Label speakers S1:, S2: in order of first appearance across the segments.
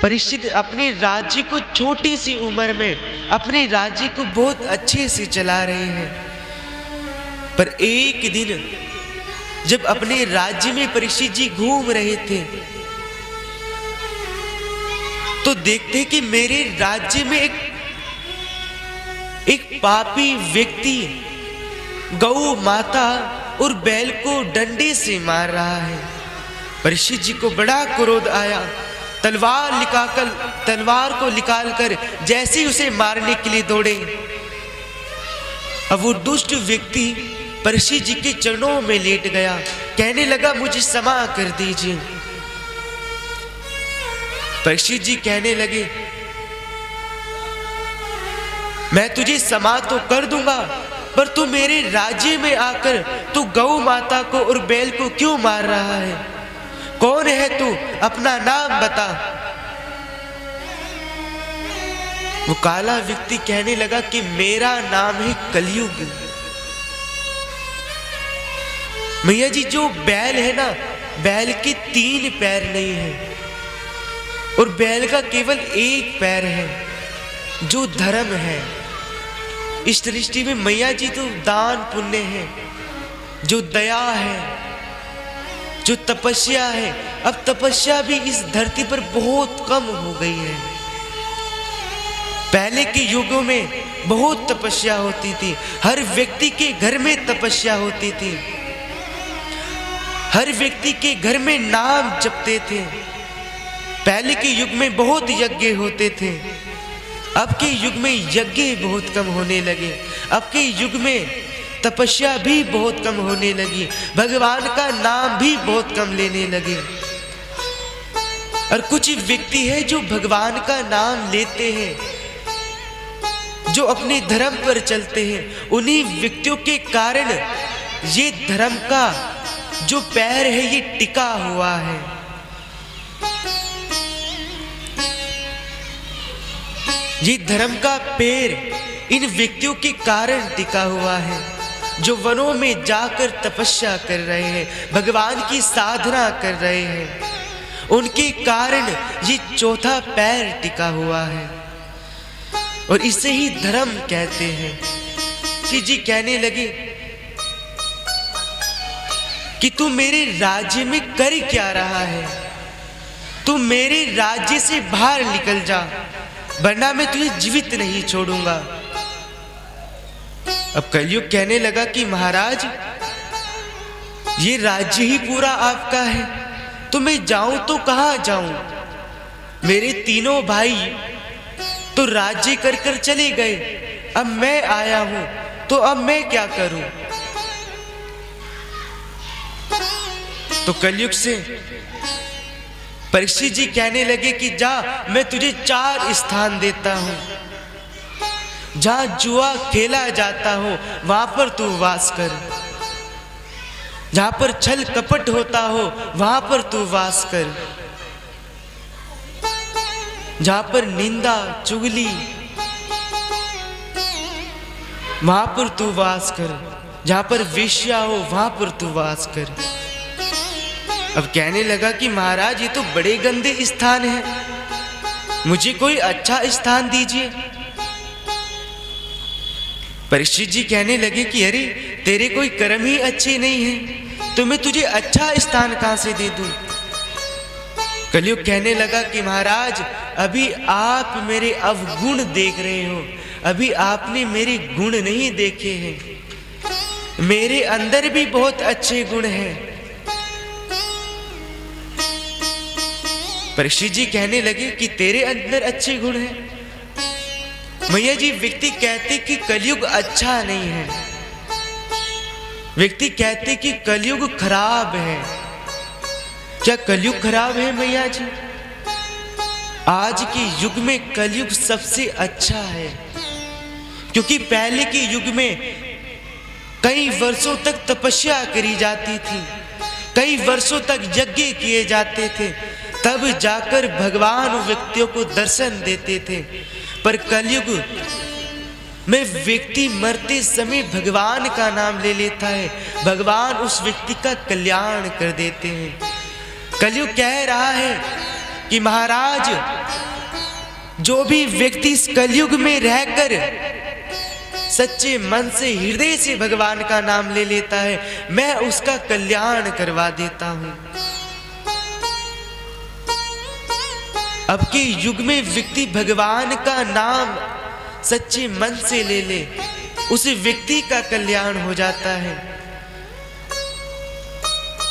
S1: परीक्षित अपने राज्य को छोटी सी उम्र में अपने राज्य को बहुत अच्छे से चला रहे हैं। पर एक दिन जब अपने राज्य में परीक्षित जी घूम रहे थे तो देखते कि मेरे राज्य में एक पापी व्यक्ति गौ माता और बैल को डंडे से मार रहा है। परीक्षित जी को बड़ा क्रोध आया। तलवार को निकालकर जैसे ही उसे मारने के लिए दौड़े, अब वो दुष्ट व्यक्ति परीक्षित जी के चरणों में लेट गया, कहने लगा मुझे क्षमा कर दीजिए। परीक्षित जी कहने लगे मैं तुझे क्षमा तो कर दूंगा, पर तू मेरे राज्य में आकर तू गौ माता को और बैल को क्यों मार रहा है? कौन है तू? अपना नाम बता। वो काला व्यक्ति कहने लगा कि मेरा नाम है कलयुग। मैया जी, जो बैल है ना, बैल के 3 पैर नहीं है और बैल का केवल 1 पैर है, जो धर्म है। इस दृष्टि में मैया जी तो दान पुण्य है, जो दया है, जो तपस्या है। अब तपस्या भी इस धरती पर बहुत कम हो गई है। पहले के युगों में बहुत तपस्या होती थी, हर व्यक्ति के घर में तपस्या होती थी, हर व्यक्ति के घर में नाम जपते थे। पहले के युग में बहुत यज्ञ होते थे। अब के युग में यज्ञ बहुत कम होने लगे। अब के युग में तपस्या भी बहुत कम होने लगी, भगवान का नाम भी बहुत कम लेने लगे। और कुछ व्यक्ति है जो भगवान का नाम लेते हैं, जो अपने धर्म पर चलते हैं। उन्हीं व्यक्तियों के कारण ये धर्म का जो पैर है ये टिका हुआ है। ये धर्म का पैर इन व्यक्तियों के कारण टिका हुआ है, जो वनों में जाकर तपस्या कर रहे हैं, भगवान की साधना कर रहे हैं। उनके कारण ये चौथा पैर टिका हुआ है और इसे ही धर्म कहते हैं। श्री जी कहने लगे कि तू मेरे राज्य में कर क्या रहा है? तू मेरे राज्य से बाहर निकल जा, वरना मैं तुझे जीवित नहीं छोड़ूंगा। अब कलयुग कहने लगा कि महाराज, ये राज्य ही पूरा आपका है, तो मैं जाऊं तो कहां जाऊं? मेरे तीनों भाई तो राज्य कर कर चले गए, अब मैं आया हूं तो अब मैं क्या करूं? तो कलयुग से परीक्षित जी कहने लगे कि जा, मैं तुझे 4 स्थान देता हूं, जहां जुआ खेला जाता हो वहां पर तू वास कर, जहां पर छल कपट होता हो वहां पर तू वास कर, जहां पर निंदा चुगली वहां पर तू वास कर, जहां पर वेश्या हो वहां पर तू वास कर। अब कहने लगा कि महाराज, ये तो बड़े गंदे स्थान हैं, मुझे कोई अच्छा स्थान दीजिए। परीक्षित जी कहने लगे कि अरे, तेरे कोई कर्म ही अच्छे नहीं हैं, तो मैं तुझे अच्छा स्थान कहां से दे दूं? कलयुग कहने लगा कि महाराज, अभी आप मेरे अवगुण देख रहे हो, अभी आपने मेरे गुण नहीं देखे हैं। मेरे अंदर भी बहुत अच्छे गुण हैं। परीक्षित जी कहने लगे कि तेरे अंदर अच्छे गुण हैं। मैया जी, व्यक्ति कहते कि कलयुग अच्छा नहीं है, व्यक्ति कहते कि कलयुग खराब है। क्या कलयुग खराब है मैया जी? आज के युग में कलयुग सबसे अच्छा है, क्योंकि पहले के युग में कई वर्षों तक तपस्या करी जाती थी, कई वर्षों तक यज्ञ किए जाते थे, तब जाकर भगवान व्यक्तियों को दर्शन देते थे। पर कलयुग में व्यक्ति मरते समय भगवान का नाम ले लेता है, भगवान उस व्यक्ति का कल्याण कर देते हैं। कलयुग कह रहा है कि महाराज, जो भी व्यक्ति इस कलयुग में रहकर सच्चे मन से, हृदय से भगवान का नाम ले लेता है, मैं उसका कल्याण करवा देता हूं। अब के युग में व्यक्ति भगवान का नाम सच्चे मन से ले ले, उस व्यक्ति का कल्याण हो जाता है।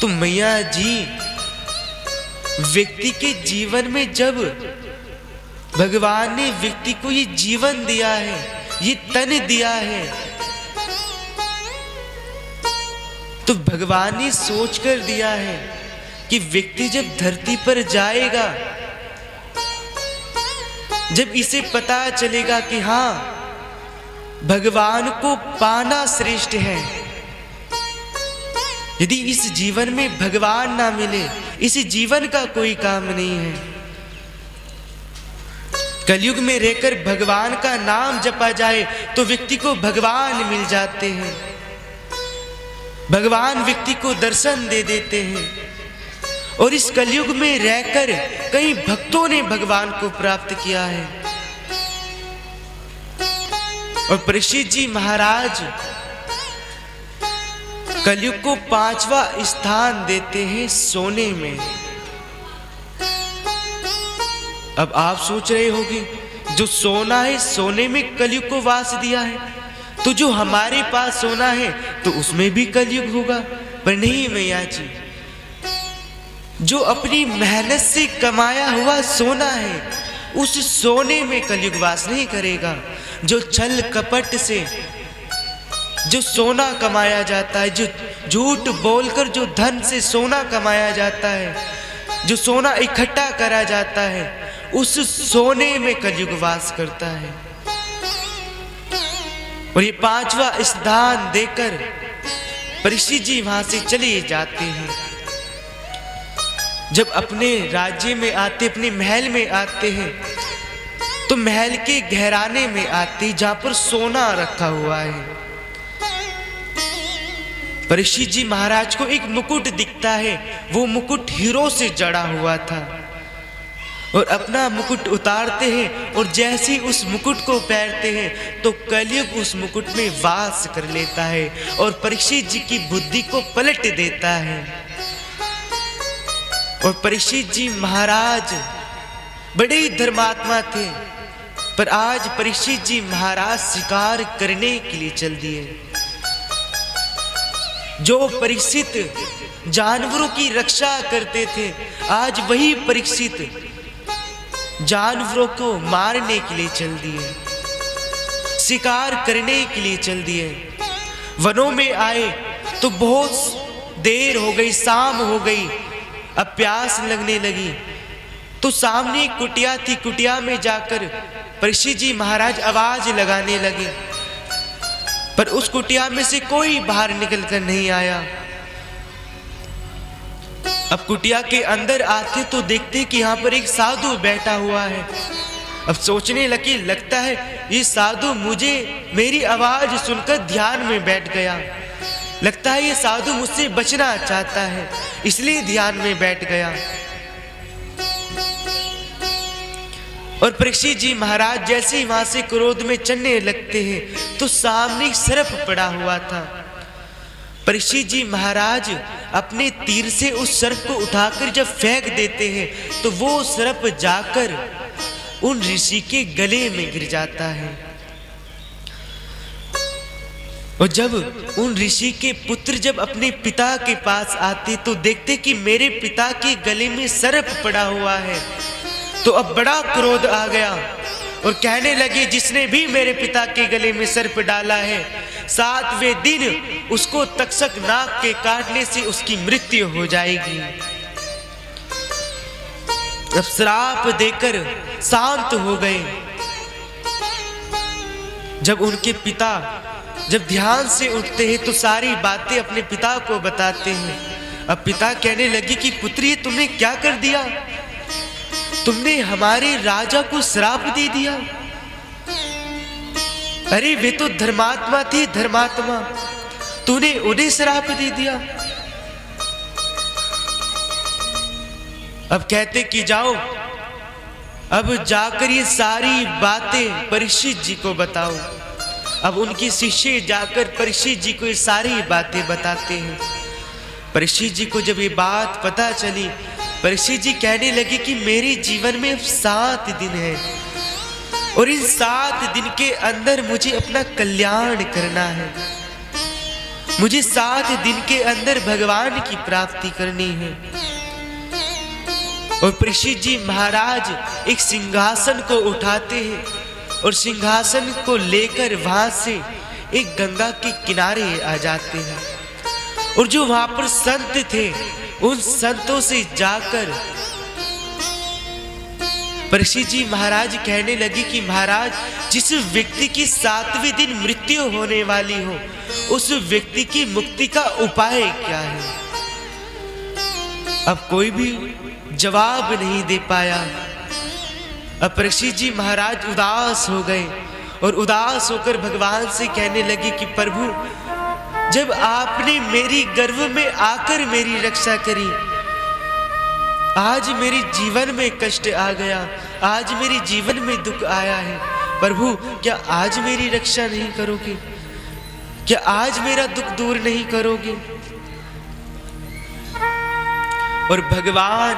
S1: तो मैया जी, व्यक्ति के जीवन में जब भगवान ने व्यक्ति को ये जीवन दिया है, ये तन दिया है, तो भगवान ने सोच कर दिया है कि व्यक्ति जब धरती पर जाएगा, जब इसे पता चलेगा कि हाँ, भगवान को पाना श्रेष्ठ है, यदि इस जीवन में भगवान ना मिले, इस जीवन का कोई काम नहीं है। कलयुग में रहकर भगवान का नाम जपा जाए तो व्यक्ति को भगवान मिल जाते हैं, भगवान व्यक्ति को दर्शन दे देते हैं। और इस कलयुग में रहकर कई भक्तों ने भगवान को प्राप्त किया है। और परीक्षित जी महाराज कलयुग को 5वां स्थान देते हैं सोने में। अब आप सोच रहे होंगे, जो सोना है, सोने में कलयुग को वास दिया है, तो जो हमारे पास सोना है तो उसमें भी कलयुग होगा। पर नहीं मैया जी, जो अपनी मेहनत से कमाया हुआ सोना है, उस सोने में कलयुग वास नहीं करेगा। जो छल कपट से जो सोना कमाया जाता है, जो झूठ बोलकर जो धन से सोना कमाया जाता है, जो सोना इकट्ठा करा जाता है, उस सोने में कलयुग वास करता है। और ये 5वां स्थान देकर परीक्षित जी वहां से चले जाते हैं। जब अपने राज्य में आते, अपने महल में आते हैं, तो महल के गहराने में आते, जहां पर सोना रखा हुआ है, परीक्षित जी महाराज को एक मुकुट दिखता है। वो मुकुट हीरो से जड़ा हुआ था। और अपना मुकुट उतारते हैं, और जैसे ही उस मुकुट को पहनते हैं तो कलयुग उस मुकुट में वास कर लेता है और परीक्षित जी की बुद्धि को पलट देता है। और परीक्षित जी महाराज बड़े ही धर्मात्मा थे, पर आज परीक्षित जी महाराज शिकार करने के लिए चल दिए। जो परीक्षित जानवरों की रक्षा करते थे, आज वही परीक्षित जानवरों को मारने के लिए चल दिए, शिकार करने के लिए चल दिए। वनों में आए तो बहुत देर हो गई, शाम हो गई, अब प्यास लगने लगी। तो सामने एक कुटिया थी, कुटिया में जाकर परीक्षित जी महाराज आवाज लगाने लगे, पर उस कुटिया में से कोई बाहर निकल कर नहीं आया। अब कुटिया के अंदर आते तो देखते कि यहाँ पर एक साधु बैठा हुआ है। अब सोचने लगे, लगता है ये साधु मुझे, मेरी आवाज सुनकर ध्यान में बैठ गया, लगता है ये साधु मुझसे बचना चाहता है, इसलिए ध्यान में बैठ गया। और परीक्षित जी महाराज जैसे ही वहां से क्रोध में चलने लगते हैं तो सामने एक सर्प पड़ा हुआ था। परीक्षित जी महाराज अपने तीर से उस सर्प को उठाकर जब फेंक देते हैं तो वो सर्प जाकर उन ऋषि के गले में गिर जाता है। और जब उन ऋषि के पुत्र जब अपने पिता के पास आते तो देखते कि मेरे पिता के गले में सर्प पड़ा हुआ है। तो अब बड़ा क्रोध आ गया और कहने लगे, जिसने भी मेरे पिता के गले में सर्प डाला है, 7वें दिन उसको तक्षक नाग के काटने से उसकी मृत्यु हो जाएगी। अब श्राप देकर शांत हो गए। जब उनके पिता जब ध्यान से उठते हैं तो सारी बातें अपने पिता को बताते हैं। अब पिता कहने लगे कि पुत्र, ये तुमने क्या कर दिया? तुमने हमारे राजा को श्राप दे दिया। अरे वे तो धर्मात्मा थे, धर्मात्मा, तूने उन्हें श्राप दे दिया। अब कहते कि जाओ अब जाकर ये सारी बातें परीक्षित जी को बताओ। अब उनके शिष्य जाकर परीक्षित जी को ये सारी बातें बताते हैं। परीक्षित जी को जब ये बात पता चली, परीक्षित जी कहने लगे कि मेरे जीवन में अब 7 दिन है और इन 7 दिन के अंदर मुझे अपना कल्याण करना है। मुझे 7 दिन के अंदर भगवान की प्राप्ति करनी है। और परीक्षित जी महाराज एक सिंहासन को उठाते हैं और सिंहासन को लेकर वहां से एक गंगा के किनारे आ जाते हैं। और जो वहां पर संत थे, उन संतों से जाकर परीक्षित जी महाराज कहने लगे कि महाराज, जिस व्यक्ति की 7वें दिन मृत्यु होने वाली हो, उस व्यक्ति की मुक्ति का उपाय क्या है? अब कोई भी जवाब नहीं दे पाया। अब परीक्षित जी महाराज उदास हो गए और उदास होकर भगवान से कहने लगे कि प्रभु, जब आपने मेरी गर्भ में आकर मेरी रक्षा करी, आज मेरे जीवन में कष्ट आ गया, आज मेरे जीवन में दुख आया है, प्रभु क्या आज मेरी रक्षा नहीं करोगे? क्या आज मेरा दुख दूर नहीं करोगे? और भगवान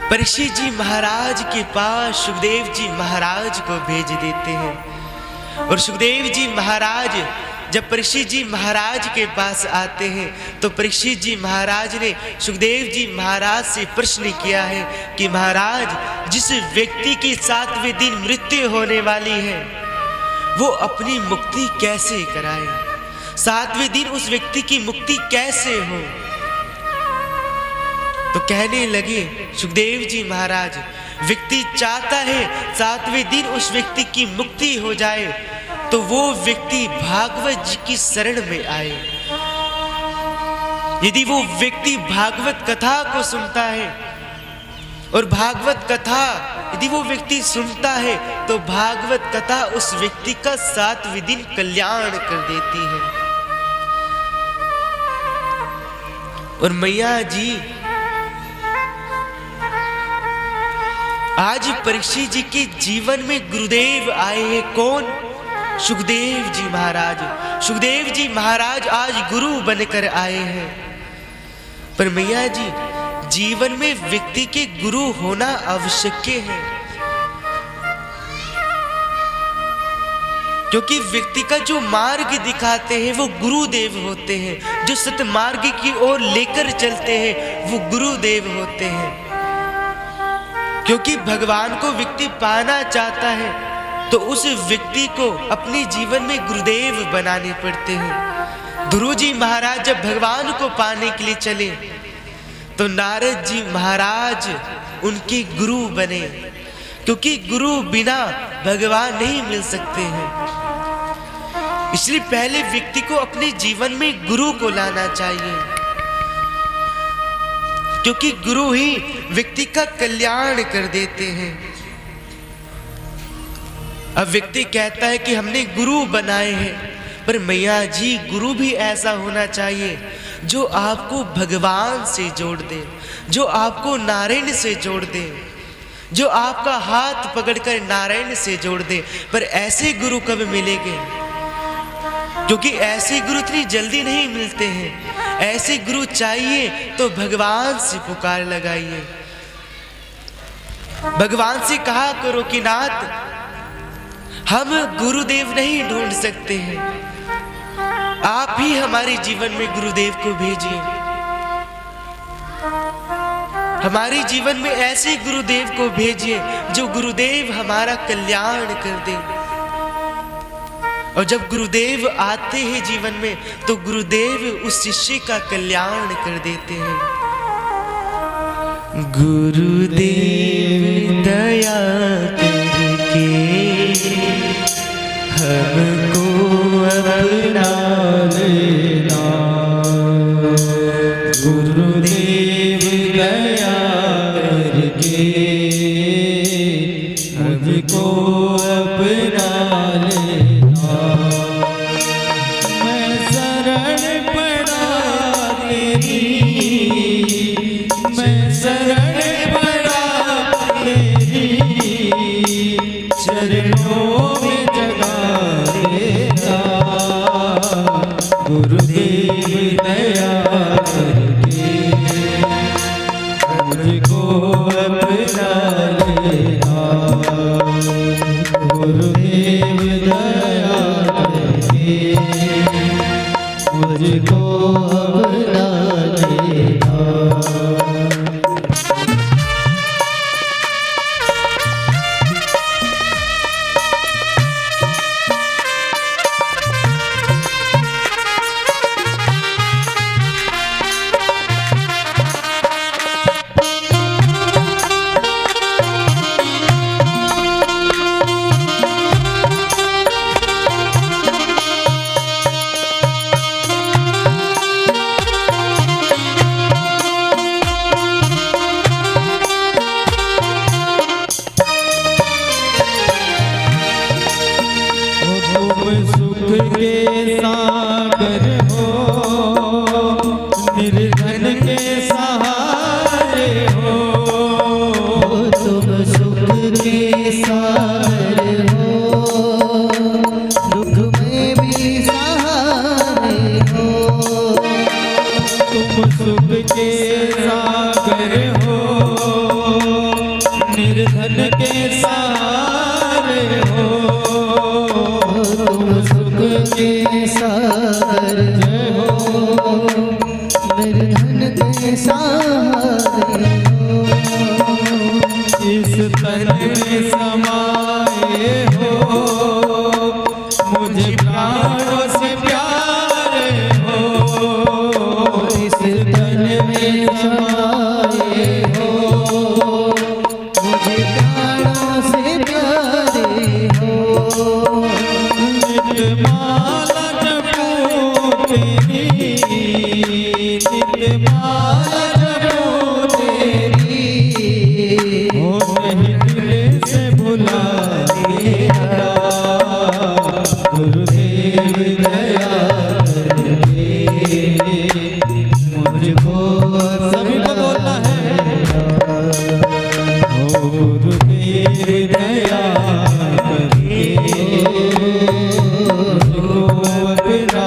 S1: परीक्षित जी महाराज के पास सुखदेव जी महाराज को भेज देते हैं। और सुखदेव जी महाराज जब परीक्षित जी महाराज के पास आते हैं तो परीक्षित जी महाराज ने सुखदेव जी महाराज से प्रश्न किया है कि महाराज, जिस व्यक्ति की 7वें दिन मृत्यु होने वाली है, वो अपनी मुक्ति कैसे कराए? 7वें दिन उस व्यक्ति की मुक्ति कैसे हो? तो कहने लगे सुखदेव जी महाराज, व्यक्ति चाहता है 7वें दिन उस व्यक्ति की मुक्ति हो जाए तो वो व्यक्ति भागवत जी की शरण में आए। यदि वो व्यक्ति भागवत कथा को सुनता है और भागवत कथा यदि वो व्यक्ति सुनता है तो भागवत कथा उस व्यक्ति का 7वें दिन कल्याण कर देती है। और मैया जी आज परीक्षित जी के जीवन में गुरुदेव आए हैं। कौन? सुखदेव जी महाराज। सुखदेव जी महाराज आज गुरु बनकर आए हैं। पर मैया जी, जीवन में व्यक्ति के गुरु होना आवश्यक है, क्योंकि व्यक्ति का जो मार्ग दिखाते हैं वो गुरुदेव होते हैं। जो सतमार्ग की ओर लेकर चलते हैं वो गुरुदेव होते हैं। क्योंकि भगवान को व्यक्ति पाना चाहता है तो उस व्यक्ति को अपने जीवन में गुरुदेव बनाने पड़ते हैं। ध्रुव जी महाराज जब भगवान को पाने के लिए चले तो नारद जी महाराज उनके गुरु बने, क्योंकि गुरु बिना भगवान नहीं मिल सकते हैं। इसलिए पहले व्यक्ति को अपने जीवन में गुरु को लाना चाहिए, क्योंकि गुरु ही व्यक्ति का कल्याण कर देते हैं। अब व्यक्ति कहता है कि हमने गुरु बनाए हैं, पर मैया जी गुरु भी ऐसा होना चाहिए जो आपको भगवान से जोड़ दे, जो आपको नारायण से जोड़ दे, जो आपका हाथ पकड़कर नारायण से जोड़ दे। पर ऐसे गुरु कब मिलेंगे? क्योंकि ऐसे गुरु इतनी जल्दी नहीं मिलते हैं। ऐसे गुरु चाहिए तो भगवान से पुकार लगाइए, भगवान से कहा करो कि नाथ हम गुरुदेव नहीं ढूंढ सकते हैं, आप ही हमारे जीवन में गुरुदेव को भेजिए। हमारे जीवन में ऐसे गुरुदेव को भेजिए जो गुरुदेव हमारा कल्याण कर दे। और जब गुरुदेव आते हैं जीवन में तो गुरुदेव उस शिष्य का कल्याण कर देते हैं। गुरुदेव दया करके हमको अपना लेना, गुरुदेव दया करके हमको अपना लेना। मैं शरण पड़ा तेरी, मैं शरण पड़ा तेरी,
S2: के सागर हो, निर्धन के सहारे हो।
S3: तुम सुख के सागर हो, दुख में भी सहारे हो।
S2: तुम सुख के सागर हो, निर्धन के सहारे हो।
S3: तुम सुख के सागर हो, निर्धन के सहारे हो।
S2: इस तन में समाए हो, मुझे प्राणों से प्यारे हो।
S3: इस तन में समाए हो, मुझे प्राणों से प्यारे हो।
S2: नित्यमाला जपो तेरी, नित्यमाला जपो तेरी, हो नहीं दिल से भुला देना। गुरुदेव दया करके मुझको, सभी को बोलना है, हो गुरुदेव दया करके मुझको अपना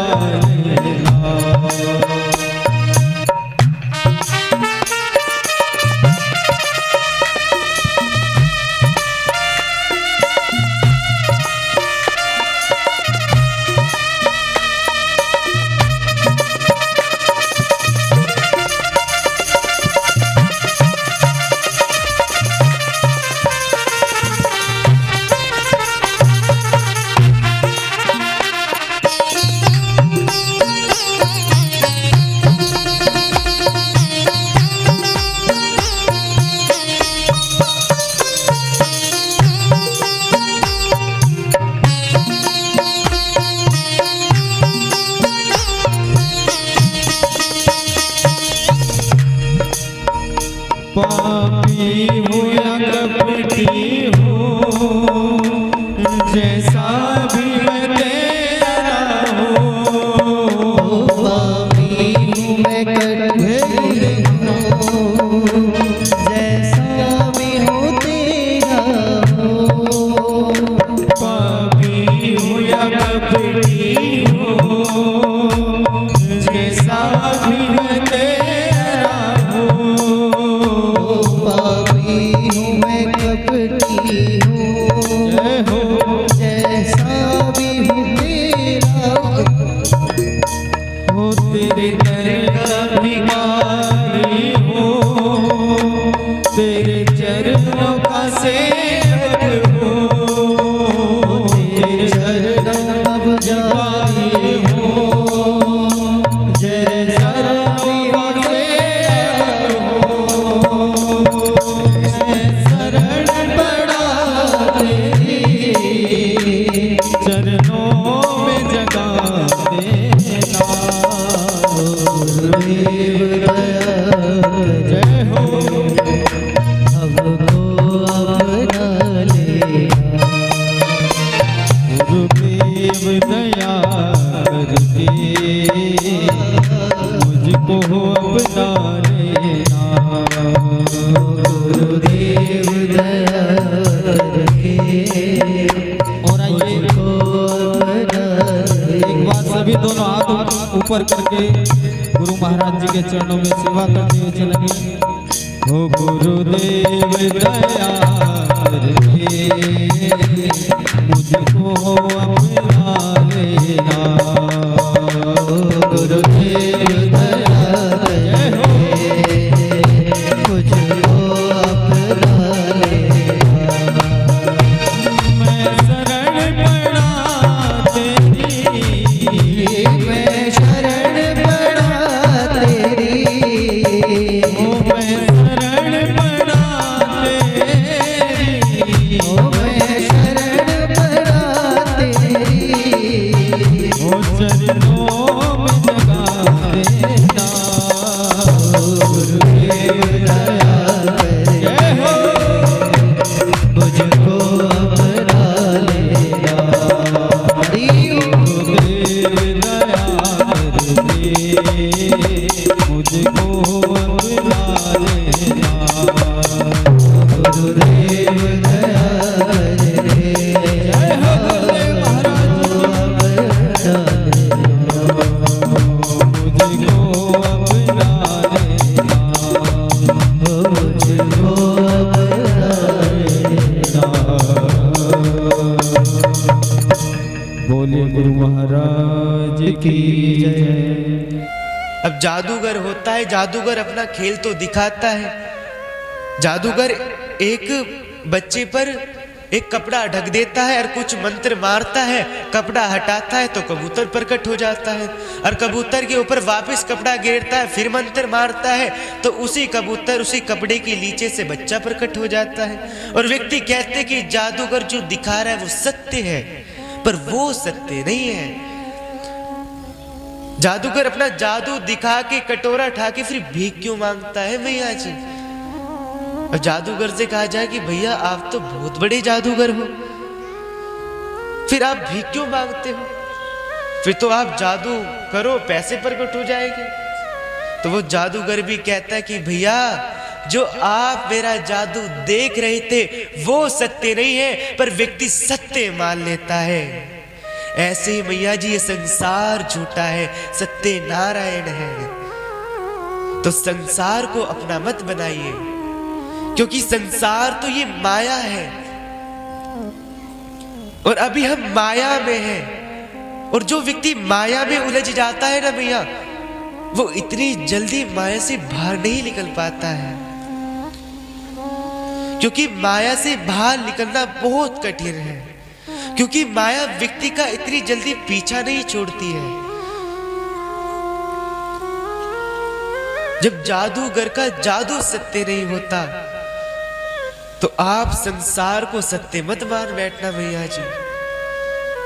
S2: लेना। पापी हूँ या कपटी हूँ, जैसा भी मैं तेरा हूँ।
S3: पापी हूँ मैं कठिन हूँ, जैसा भी हूँ तेरा हूँ।
S2: पापी हूँ या कपटी हूँ, जैसा भी मैं तेरा हूँ।
S3: पापी हूँ मैं कपटी हूँ,
S2: जय हो
S3: जैसा भी हूँ तेरा
S2: हो, तेरे दर का भिखारी हूँ, तेरे चरणों का सेवक हूँ। तेरे
S3: शरणम अब जाई
S2: हूँ, तेरे चरणों का सेवक हूँ। मैं शरण पड़ा तेरी, चरणों में जगा देना।
S3: गुरुदेव दया
S2: जय हो
S3: हमको अपना लेना।
S2: गुरुदेव दया करके मुझको अपना लेना।
S3: गुरुदेव दया करके
S2: और आइए
S3: मुझको अपना
S2: एक बार सभी दोनों हाथ ऊपर करके गुरु महाराज जी के चरणों में सेवा करते हुए चलेंगे। हो गुरुदेव दया करके मुझको अपना लेना।
S3: गुरुदेव दया करके मुझको अपना लेना।
S2: मैं शरण पड़ा तेरी,
S3: मैं शरण पड़ा तेरी,
S2: मैं शरण पड़ा तेरी।
S3: गुरुदेव दया रे
S2: जय हो गुरुदेव महाराज मुझको अपना लेना
S3: मुझको अपना
S2: बोले गुरु महाराज की जय।
S1: अब जादूगर होता है, जादूगर अपना खेल तो दिखाता है। जादूगर एक बच्चे पर एक कपड़ा ढक देता है और कुछ मंत्र मारता है, कपड़ा हटाता है तो कबूतर प्रकट हो जाता है, और कबूतर के ऊपर वापस कपड़ा गिरता है, फिर मंत्र मारता है तो उसी कबूतर उसी कपड़े के नीचे से बच्चा प्रकट हो जाता है। और व्यक्ति कहते हैं कि जादूगर जो दिखा रहा है वो सत्य है, पर वो सत्य नहीं है। जादूगर अपना जादू दिखा के कटोरा उठा के फिर भीख क्यों मांगता है भैया जी? और जादूगर से कहा जाए कि भैया आप तो बहुत बड़े जादूगर हो, फिर आप भीख क्यों मांगते हो? फिर तो आप जादू करो पैसे प्रकट हो जाएंगे। तो वो जादूगर भी कहता है कि भैया जो आप मेरा जादू देख रहे थे वो सत्य नहीं है, पर व्यक्ति सत्य मान लेता है। ऐसे ही मैया जी ये संसार झूठा है, सत्य नारायण है। तो संसार को अपना मत बनाइए, क्योंकि संसार तो ये माया है और अभी हम माया में हैं। और जो व्यक्ति माया में उलझ जाता है ना भैया, वो इतनी जल्दी माया से बाहर नहीं निकल पाता है, क्योंकि माया से बाहर निकलना बहुत कठिन है। क्योंकि माया व्यक्ति का इतनी जल्दी पीछा नहीं छोड़ती है। जब जादूगर का जादू सत्य नहीं होता तो आप संसार को सत्य मत मान बैठना भैया जी।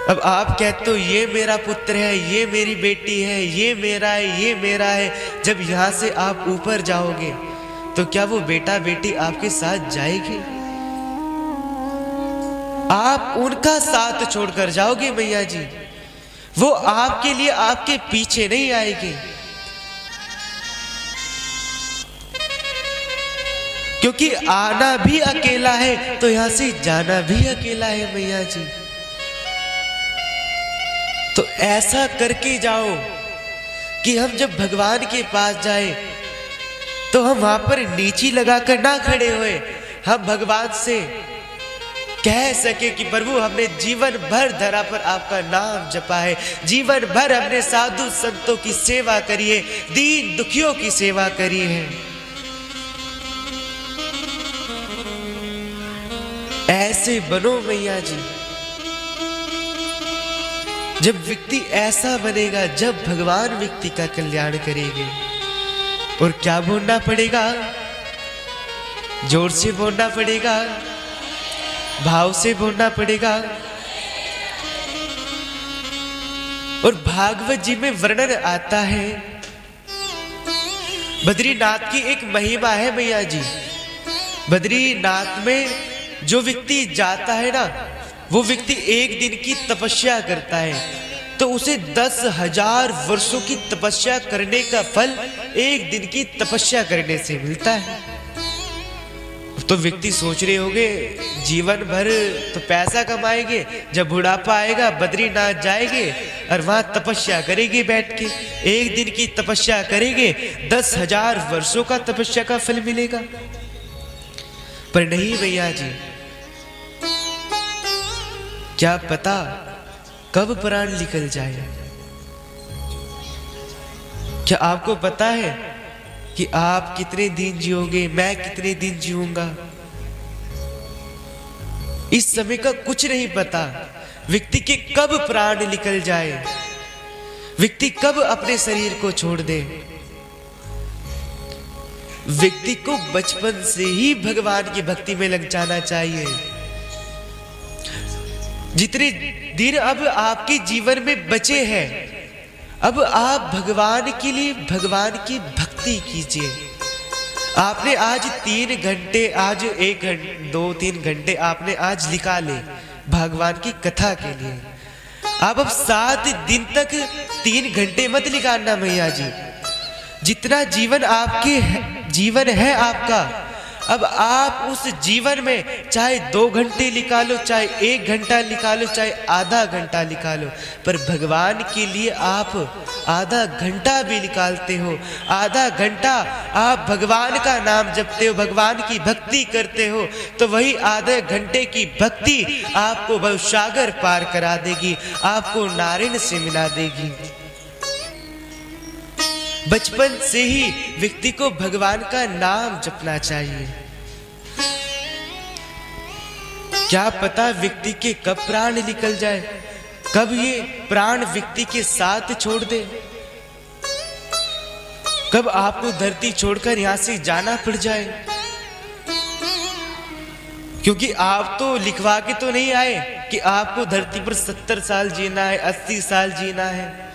S1: अब आप कहते हो ये मेरा पुत्र है, ये मेरी बेटी है, ये मेरा है, ये मेरा है। जब यहां से आप ऊपर जाओगे तो क्या वो बेटा बेटी आपके साथ जाएगी? आप उनका साथ छोड़कर जाओगे भैया जी, वो आपके लिए आपके पीछे नहीं आएगी। क्योंकि आना भी अकेला है तो यहां से जाना भी अकेला है भैया जी। तो ऐसा करके जाओ कि हम जब भगवान के पास जाए तो हम वहां पर नीची लगाकर ना खड़े हुए, हम भगवान से कह सके कि प्रभु हमने जीवन भर धरा पर आपका नाम जपा है, जीवन भर हमने साधु संतों की सेवा करी है, दीन दुखियों की सेवा करी है। ऐसे बनो मैया जी। जब व्यक्ति ऐसा बनेगा, जब भगवान व्यक्ति का कल्याण करेंगे। और क्या बोलना पड़ेगा? जोर से बोलना पड़ेगा, भाव से बोलना पड़ेगा। और भागवत जी में वर्णन आता है, बद्रीनाथ की एक महिमा है मैया जी। बद्रीनाथ में जो व्यक्ति जाता है ना, वो व्यक्ति एक दिन की तपस्या करता है तो उसे 10,000 वर्षों की तपस्या करने का फल एक दिन की तपस्या करने से मिलता है। तो व्यक्ति सोच रहे होंगे जीवन भर तो पैसा कमाएंगे, जब बुढ़ापा आएगा बद्रीनाथ जाएंगे और वहां तपस्या करेंगे, बैठ के एक दिन की तपस्या करेंगे, 10,000 वर्षों का तपस्या का फल मिलेगा। पर नहीं भैया जी, क्या पता कब प्राण निकल जाए। क्या आपको पता है कि आप कितने दिन जियोगे, मैं कितने दिन जीऊंगा? इस समय का कुछ नहीं पता। व्यक्ति के कब प्राण निकल जाए, व्यक्ति कब अपने शरीर को छोड़ दे। व्यक्ति को बचपन से ही भगवान की भक्ति में लग जाना चाहिए। जितने दिन अब आपके जीवन में बचे हैं, अब आप भगवान के लिए भगवान की भक्ति कीजिए। आपने आज 3 घंटे, आज 1 घंटे 2-3 घंटे आपने आज निकाले भगवान की कथा के लिए। आप अब 7 दिन तक 3 घंटे मत निकालना भैया जी। जितना जीवन आपके जीवन है आपका, अब आप उस जीवन में चाहे 2 घंटे निकालो, चाहे 1 घंटा निकालो, चाहे आधा घंटा निकालो, पर भगवान के लिए आप आधा घंटा भी निकालते हो, आधा घंटा आप भगवान का नाम जपते हो, भगवान की भक्ति करते हो, तो वही आधे घंटे की भक्ति आपको भवसागर पार करा देगी, आपको नारायण से मिला देगी। बचपन से ही व्यक्ति को भगवान का नाम जपना चाहिए। क्या पता व्यक्ति के कब प्राण निकल जाए, कब ये प्राण व्यक्ति के साथ छोड़ दे, कब आपको धरती छोड़कर यहां से जाना पड़ जाए। क्योंकि आप तो लिखवा के तो नहीं आए कि आपको धरती पर 70 साल जीना है, 80 साल जीना है।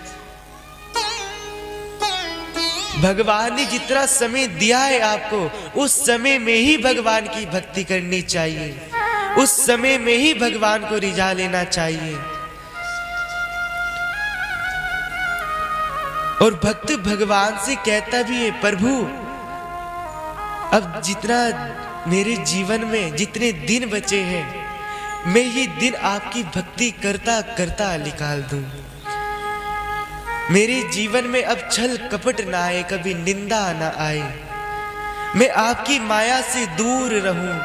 S1: भगवान ने जितना समय दिया है आपको, उस समय में ही भगवान की भक्ति करनी चाहिए, उस समय में ही भगवान को रिझा लेना चाहिए। और भक्त भगवान से कहता भी है, प्रभु अब जितना मेरे जीवन में जितने दिन बचे हैं, मैं ये दिन आपकी भक्ति करता करता निकाल दूं। मेरे जीवन में अब छल कपट ना आए, कभी निंदा ना आए, मैं आपकी माया से दूर रहूं,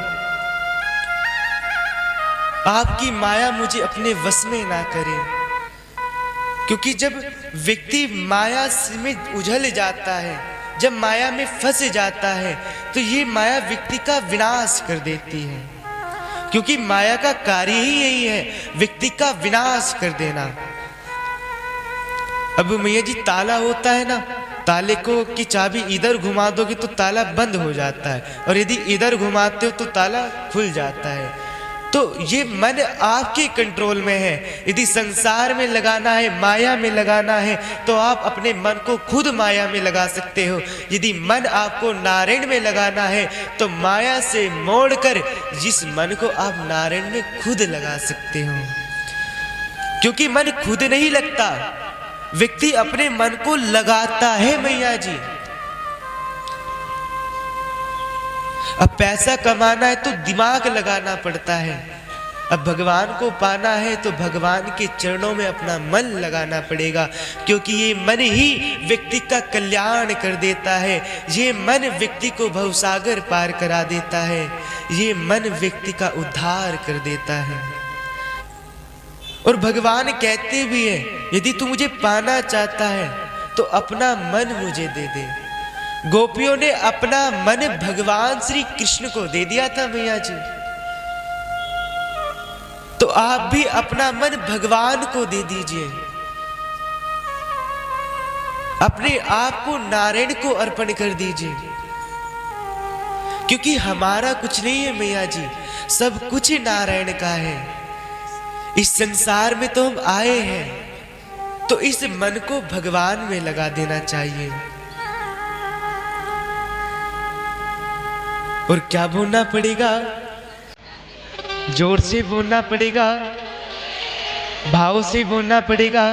S1: आपकी माया मुझे अपने वश में ना करे। क्योंकि जब व्यक्ति माया में उझल जाता है, जब माया में फंस जाता है, तो ये माया व्यक्ति का विनाश कर देती है। क्योंकि माया का कार्य ही यही है, व्यक्ति का विनाश कर देना। अब मैया जी ताला होता है ना, ताले को की चाबी इधर घुमा दोगे तो ताला बंद हो जाता है, और यदि इधर घुमाते हो तो ताला खुल जाता है। तो ये मन आपके कंट्रोल में है। यदि संसार में लगाना है, माया में लगाना है, तो आप अपने मन को खुद माया में लगा सकते हो। यदि मन आपको नारायण में लगाना है, तो माया से मोड़कर जिस मन को आप नारायण में खुद लगा सकते हो। क्योंकि मन खुद नहीं लगता, व्यक्ति अपने मन को लगाता है मैया जी। अब पैसा कमाना है तो दिमाग लगाना पड़ता है, अब भगवान को पाना है तो भगवान के चरणों में अपना मन लगाना पड़ेगा। क्योंकि ये मन ही व्यक्ति का कल्याण कर देता है, ये मन व्यक्ति को भवसागर पार करा देता है, ये मन व्यक्ति का उद्धार कर देता है। और भगवान कहते भी है, यदि तू मुझे पाना चाहता है तो अपना मन मुझे दे दे। गोपियों ने अपना मन भगवान श्री कृष्ण को दे दिया था मैया जी, तो आप भी अपना मन भगवान को दे दीजिए, अपने आप को नारायण को अर्पण कर दीजिए। क्योंकि हमारा कुछ नहीं है मैया जी, सब कुछ नारायण का है। इस संसार में तो हम आए हैं, तो इस मन को भगवान में लगा देना चाहिए। और क्या बोलना पड़ेगा? जोर से बोलना पड़ेगा, भाव से बोलना पड़ेगा।